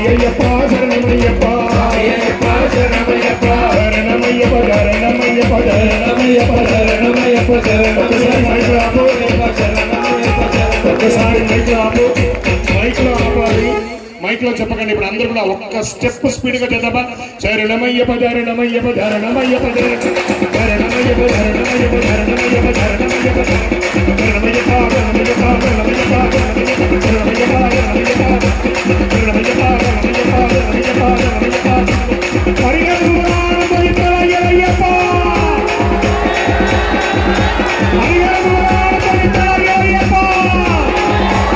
అయ్యప్ప శరణమయ్యప్ప శరణమయ్యప్ప శరణమయ్యప్ప శరణమయ్యప్ప శరణమయ్యప్ప శరణమయ్యప్ప ఒక్కసారి మైక్లో ఆపాలి. మైక్లో చెప్పకండి. ఇప్పుడు అందరూ కూడా ఒక్క స్టెప్ స్పీడ్గా చేద్దామా. శరణమయ్యప్ప శరణమయ్యప్ప శరణమయ్యప్ప శరణమయ్యప్ప శరణమయ్యప్ప శరణమయ్యప్ప శరణమయ్యప్ప శరణమయ్యప్ప శరణమయ్యప్ప శరణమయ్యప్ప